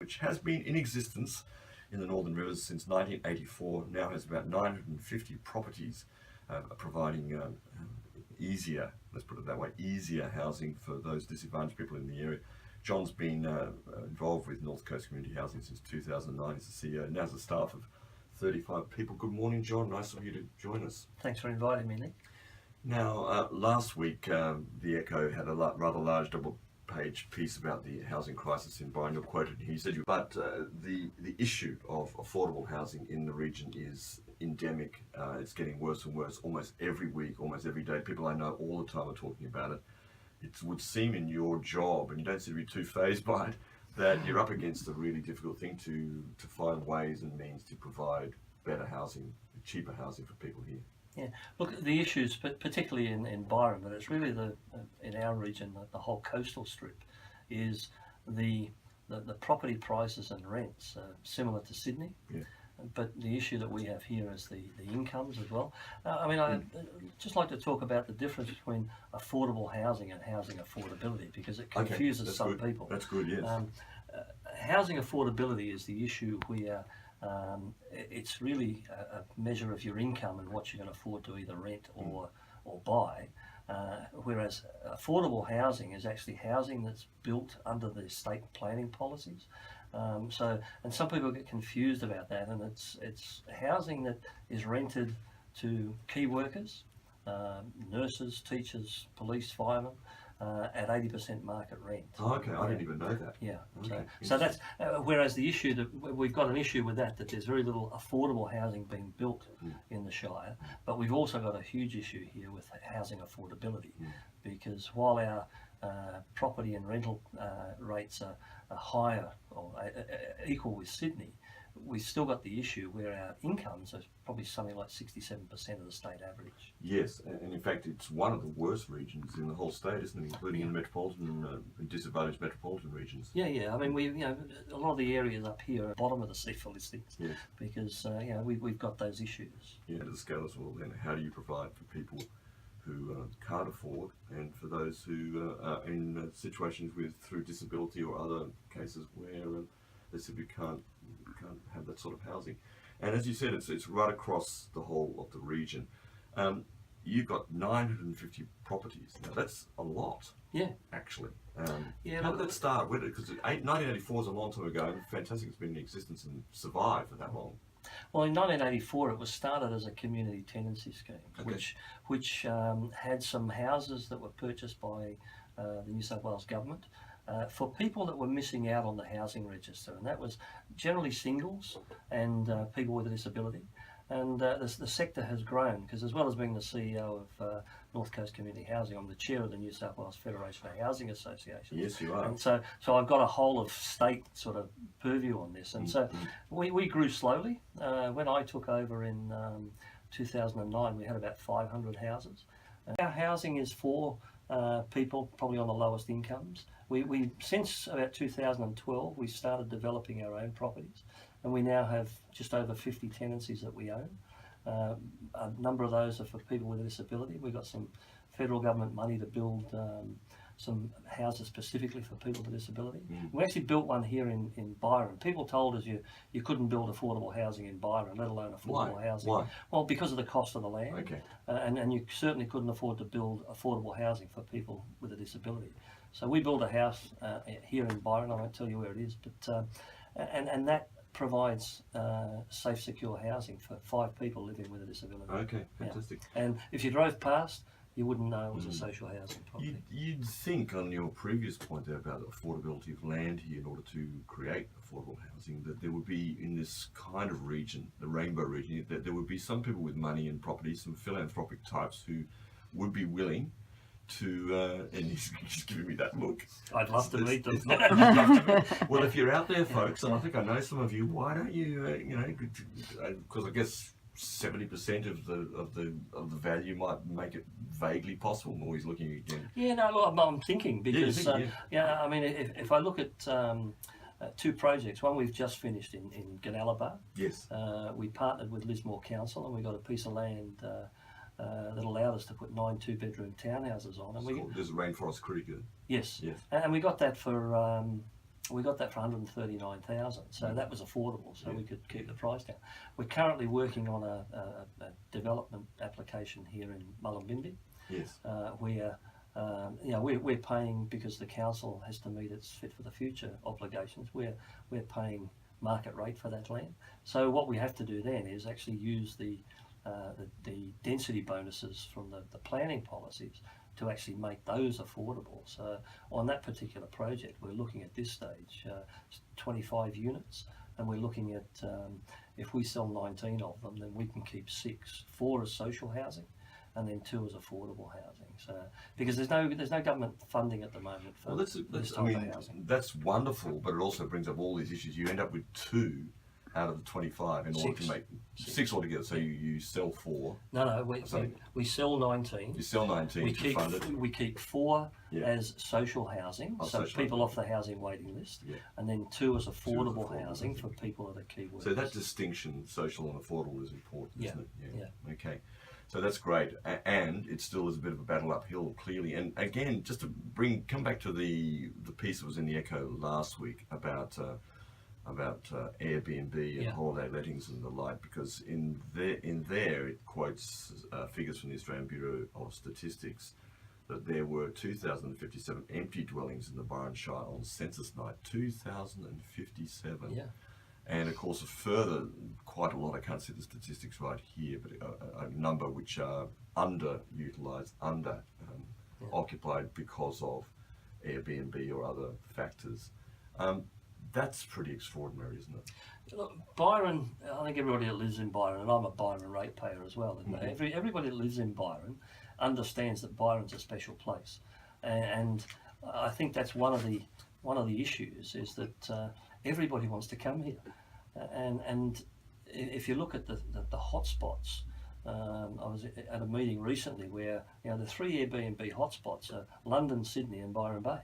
which has been in existence in the Northern Rivers since 1984, now has about 950 properties providing easier, let's put it that way, easier housing for those disadvantaged people in the area. John's been involved with North Coast Community Housing since 2009. He's the CEO, now has a staff of 35 people. Good morning, John. Nice of you to join us. Thanks for inviting me, Nick. Now, last week, the Echo had a rather large double-page piece about the housing crisis in Byron. You're quoted. He said, but the issue of affordable housing in the region is endemic. It's getting worse and worse almost every week, almost every day. People I know all the time are talking about it. It would seem in your job, and you don't seem to be too fazed by it, that you're up against a really difficult thing to find ways and means to provide better housing, cheaper housing for people here. Yeah, look, the issues, particularly in Byron, but it's really in our region, the whole coastal strip, is the property prices and rents similar to Sydney. Yeah. But the issue that we have here is the incomes as well. I'd just like to talk about the difference between affordable housing and housing affordability, because it confuses some people. That's good, yes. Housing affordability is the issue where it's really a measure of your income and what you can afford to either rent or buy. Whereas affordable housing is actually housing that's built under the state planning policies. And some people get confused about that, and it's housing that is rented to key workers, nurses, teachers, police, firemen, at 80% market rent. Oh, okay, I didn't even know that. Yeah, okay. So that's whereas the issue that we've got an issue with that there's very little affordable housing being built in the Shire, but we've also got a huge issue here with housing affordability, because while our property and rental rates are higher or equal with Sydney, we've still got the issue where our incomes are probably something like 67% of the state average. Yes, and in fact it's one of the worst regions in the whole state, isn't it, including in metropolitan and disadvantaged metropolitan regions. Yeah. I mean, a lot of the areas up here are bottom of the sea for listings, because we've got those issues. Yeah, to scale as well, then how do you provide for people who can't afford, and for those who are in situations through disability or other cases where they simply can't have that sort of housing? And as you said, it's right across the whole of the region. You've got 950 properties. Now that's a lot. Yeah. Actually. How did that start? Because 1984 is a long time ago, and fantastic it's been in existence and survived for that long. Well, in 1984, it was started as a community tenancy scheme, which had some houses that were purchased by the New South Wales government for people that were missing out on the housing register, and that was generally singles and people with a disability. And the sector has grown, because as well as being the CEO of North Coast Community Housing, I'm the chair of the New South Wales Federation of Housing Associations. Yes, you are. And so I've got a whole of state sort of purview on this. And so we grew slowly. When I took over in 2009, we had about 500 houses. Our housing is for people probably on the lowest incomes. We since about 2012, we started developing our own properties, and we now have just over 50 tenancies that we own. A number of those are for people with a disability. We've got some federal government money to build some houses specifically for people with disability. We actually built one here in Byron. People told us you couldn't build affordable housing in Byron, let alone affordable housing. Why? Well, because of the cost of the land. Okay. And you certainly couldn't afford to build affordable housing for people with a disability. So we built a house here in Byron. I won't tell you where it is, but and that provides safe, secure housing for 5 people living with a disability. Okay, fantastic. Yeah. And if you drove past, you wouldn't know it was a social housing property. You'd think, on your previous point there about the affordability of land here in order to create affordable housing, that there would be, in this kind of region, the rainbow region, that there would be some people with money and property, some philanthropic types who would be willing to, and he's giving me that look. I'd love to meet them. Well, if you're out there, folks, and I think I know some of you, why don't you, because I guess 70% of the value might make it vaguely possible. I'm always looking again. Yeah, no, look, I'm thinking, because I mean, if I look at 2 projects, one we've just finished in Gunalaba. Yes. We partnered with Lismore Council, and we got a piece of land that allowed us to put 9 2-bedroom townhouses on. And there's a Rainforest Creek. Yes. Yes. And we got that for we got that for 139,000, so that was affordable, so we could keep the price down. We're currently working on a development application here in Mullumbimby. Yes. Where we're paying, because the council has to meet its Fit for the Future obligations, we're paying market rate for that land. So what we have to do then is actually use the density bonuses from the planning policies to actually make those affordable. So on that particular project, we're looking at this stage 25 units, and we're looking at if we sell 19 of them, then we can keep 6, 4 as social housing, and then 2 as affordable housing. So because there's no government funding at the moment for this type of housing. That's wonderful, but it also brings up all these issues. You end up with 2 out of the 25 in order to make 6 altogether. So you sell 4. No, we sell 19. You sell 19 to fund it. We keep 4 as social housing, so people off the housing waiting list, and then 2 as affordable housing for people that are key workers. So that distinction, social and affordable, is important, isn't it? Yeah. Okay. So that's great, and it still is a bit of a battle uphill, clearly. And again, just to come back to the piece that was in the Echo last week about Airbnb and holiday lettings and the like, because in there it quotes figures from the Australian Bureau of Statistics that there were 2,057 empty dwellings in the Byron Shire on census night. 2,057. Yeah. And of course, quite a lot, I can't see the statistics right here, but a number which are underutilised, occupied because of Airbnb or other factors. That's pretty extraordinary, isn't it? Look, Byron, I think everybody that lives in Byron, and I'm a Byron ratepayer as well, everybody that lives in Byron understands that Byron's a special place. And I think that's one of the issues, is that everybody wants to come here. And if you look at the hotspots, I was at a meeting recently where the 3 Airbnb hotspots are London, Sydney and Byron Bay.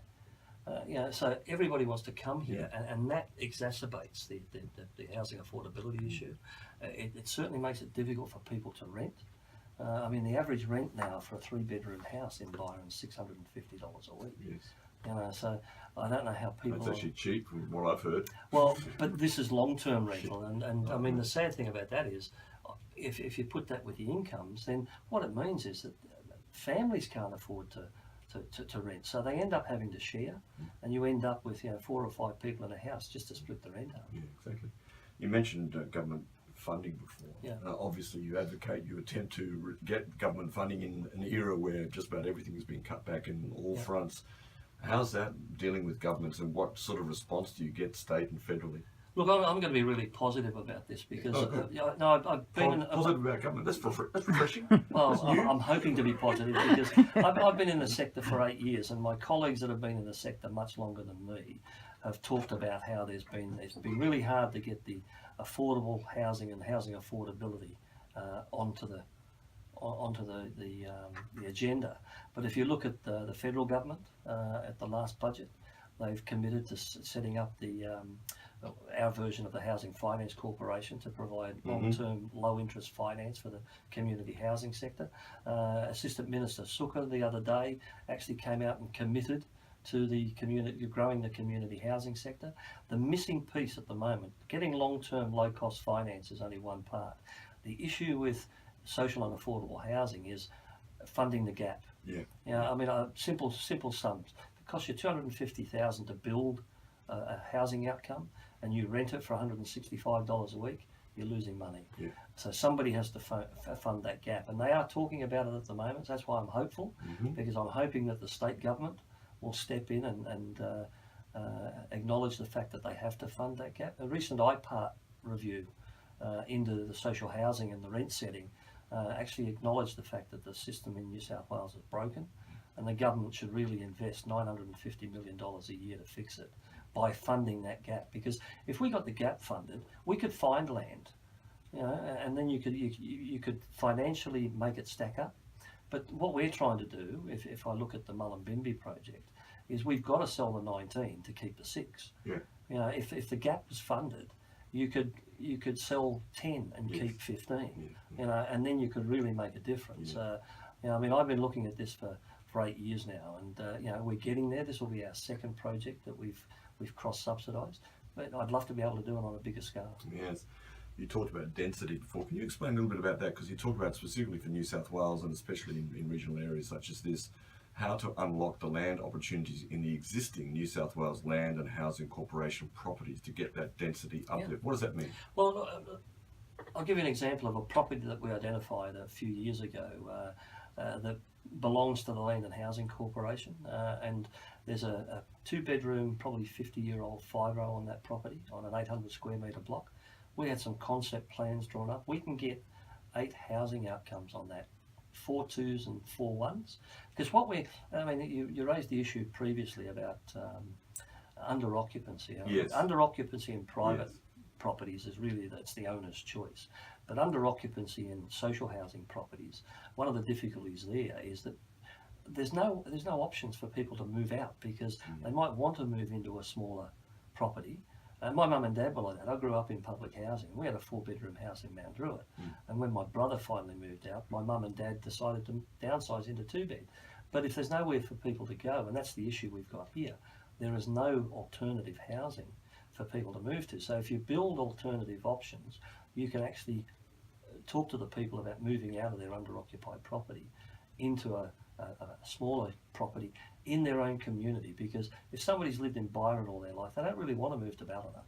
So everybody wants to come here, and that exacerbates the housing affordability issue. It certainly makes it difficult for people to rent. I mean, the average rent now for a 3-bedroom house in Byron is $650 a week. Yes. So I don't know how people... That's actually cheap from what I've heard. Well, but this is long-term rental, and I mean, the sad thing about that is, if you put that with the incomes, then what it means is that families can't afford to rent, so they end up having to share, and you end up with 4 or 5 people in a house just to split the rent up. Yeah, exactly. You mentioned government funding before. Yeah. Obviously, you attempt to get government funding in an era where just about everything has been cut back in all fronts. How's that dealing with governments, and what sort of response do you get state and federally? Look, I'm going to be really positive about this because I've been positive about government. That's refreshing. Well, I'm hoping to be positive because I've been in the sector for 8 years, and my colleagues that have been in the sector much longer than me have talked about how it's been really hard to get the affordable housing and housing affordability onto the agenda. But if you look at the federal government at the last budget, they've committed to setting up our version of the Housing Finance Corporation to provide long-term low-interest finance for the community housing sector. Assistant Minister Sukkar the other day actually came out and committed to growing the community housing sector. The missing piece at the moment, getting long-term low-cost finance is only one part. The issue with social and affordable housing is funding the gap. I mean, simple sums. It costs you $250,000 to build a housing outcome, and you rent it for $165 a week. You're losing money. So somebody has to fund that gap, and they are talking about it at the moment. So that's why I'm hopeful, because I'm hoping that the state government will step in and acknowledge the fact that they have to fund that gap. A recent IPART review into the social housing and the rent setting actually acknowledged the fact that the system in New South Wales is broken, and the government should really invest $950 million a year to fix it by funding that gap. Because if we got the gap funded, we could find land, and then you could financially make it stack up. But what we're trying to do, if I look at the Mullumbimby project, is we've got to sell the 19 to keep the 6. If the gap was funded, you could sell 10 and keep 15, and then you could really make a difference. I mean, I've been looking at this for 8 years now, and we're getting there. This will be our second project that we've we've cross-subsidised. But I'd love to be able to do it on a bigger scale. Yes. You talked about density before. Can you explain a little bit about that? Because you talk about specifically for New South Wales and especially in regional areas such as this, how to unlock the land opportunities in the existing New South Wales Land and Housing Corporation properties to get that density uplift. Yeah. What does that mean? Well, I'll give you an example of a property that we identified a few years ago that belongs to the Land and Housing Corporation, and there's a 2-bedroom, probably 50-year-old 5-row on that property on an 800 square metre block. We had some concept plans drawn up. We can get 8 housing outcomes on that, 4 2s and 4 1s. Because you raised the issue previously about under occupancy. Yes. Under occupancy in private Yes. properties is really, that's the owner's choice. But under occupancy in social housing properties, one of the difficulties there is that there's no options for people to move out because they might want to move into a smaller property. My mum and dad were like that. I grew up in public housing. We had a 4-bedroom house in Mount Druitt. And when my brother finally moved out, my mum and dad decided to downsize into 2-bed. But if there's nowhere for people to go, and that's the issue we've got here, there is no alternative housing for people to move to. So if you build alternative options, you can actually talk to the people about moving out of their under-occupied property into a smaller property in their own community, because if somebody's lived in Byron all their life, they don't really want to move to Ballina.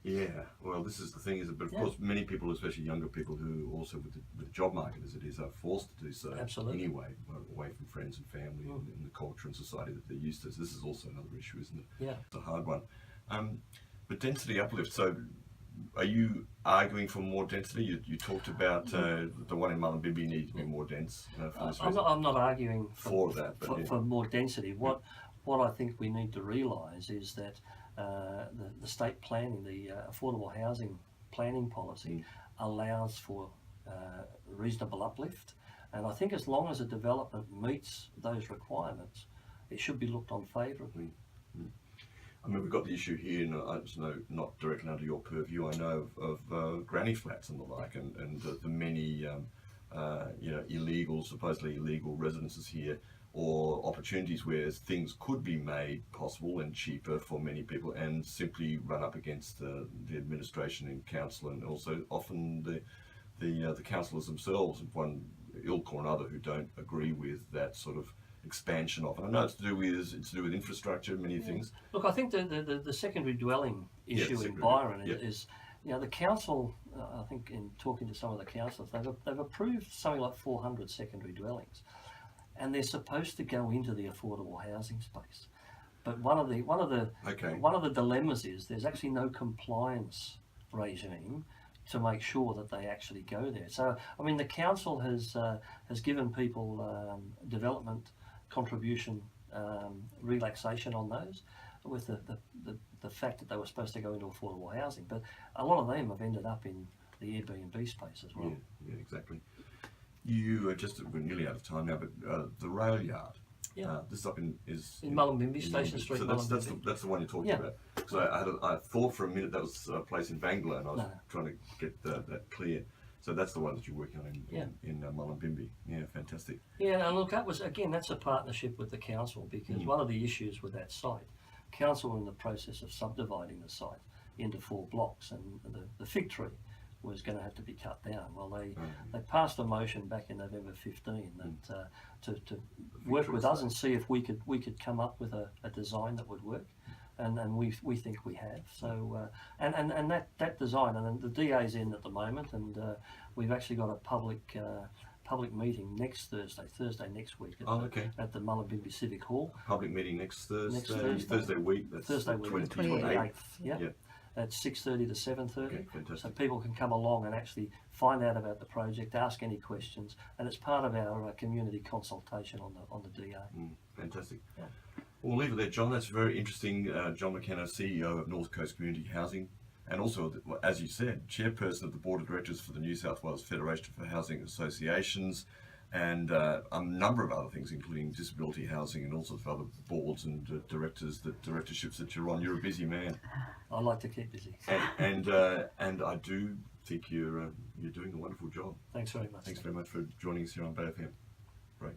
Yeah, well, this is the thing, but of course, many people, especially younger people who also with the job market as it is, are forced to do so. Absolutely. Anyway, away from friends and family and the culture and society that they're used to. So this is also another issue, isn't it? Yeah. It's a hard one. But density uplift, so are you arguing for more density? You talked about the one in Mullumbimby needs to be more dense. For this reason. I'm not arguing for that, but for more density. What I think we need to realise is that the state planning, the affordable housing planning policy allows for reasonable uplift, and I think as long as a development meets those requirements, it should be looked on favourably. I mean, we've got the issue here, and I just know not directly under your purview. I know of granny flats and the like, and the many illegal, supposedly illegal residences here, or opportunities where things could be made possible and cheaper for many people, and simply run up against the administration and council, and also often the councillors themselves of one ilk or another who don't agree with that sort of expansion of it. I know it's to do with infrastructure, many things. Look, I think the secondary dwelling issue in Byron is, the council. I think in talking to some of the councillors, they've approved something like 400 secondary dwellings, and they're supposed to go into the affordable housing space. But one of the dilemmas is there's actually no compliance regime to make sure that they actually go there. So I mean, the council has given people development contribution relaxation on those, with the fact that they were supposed to go into affordable housing, but a lot of them have ended up in the Airbnb space as well. Yeah, exactly. You we're nearly out of time now, but the rail yard. This is up in Mullumbimby, Station Street. So that's the one you're talking about. So I thought for a minute that was a place in Bangla, and I was trying to get that clear. So that's the one that you're working on in Mullumbimby. Yeah, fantastic. Yeah, and look, that's a partnership with the council, because one of the issues with that site, council were in the process of subdividing the site into 4 blocks, and the fig tree was going to have to be cut down. Well, they passed a motion back in November 15 that to work with us and see if we could come up with a design that would work. And we think we have. So and that design, and the DA's in at the moment, and we've actually got a public meeting next Thursday next week at the Mullumbimby Civic Hall. Public meeting next Thursday week. That's Thursday week, 28th. Yeah. At 6:30 to 7:30. Okay, fantastic. So people can come along and actually find out about the project, ask any questions, and it's part of our community consultation on the DA. Fantastic. Yeah. We'll leave it there, John. That's very interesting. John McKenna, CEO of North Coast Community Housing, and also, as you said, chairperson of the Board of Directors for the New South Wales Federation for Housing Associations, and a number of other things, including disability housing and all sorts of other boards and directorships that you're on. You're a busy man. I like to keep busy. And I do think you're doing a wonderful job. Thanks very much. Thanks very much for joining us here on BayFM. Great.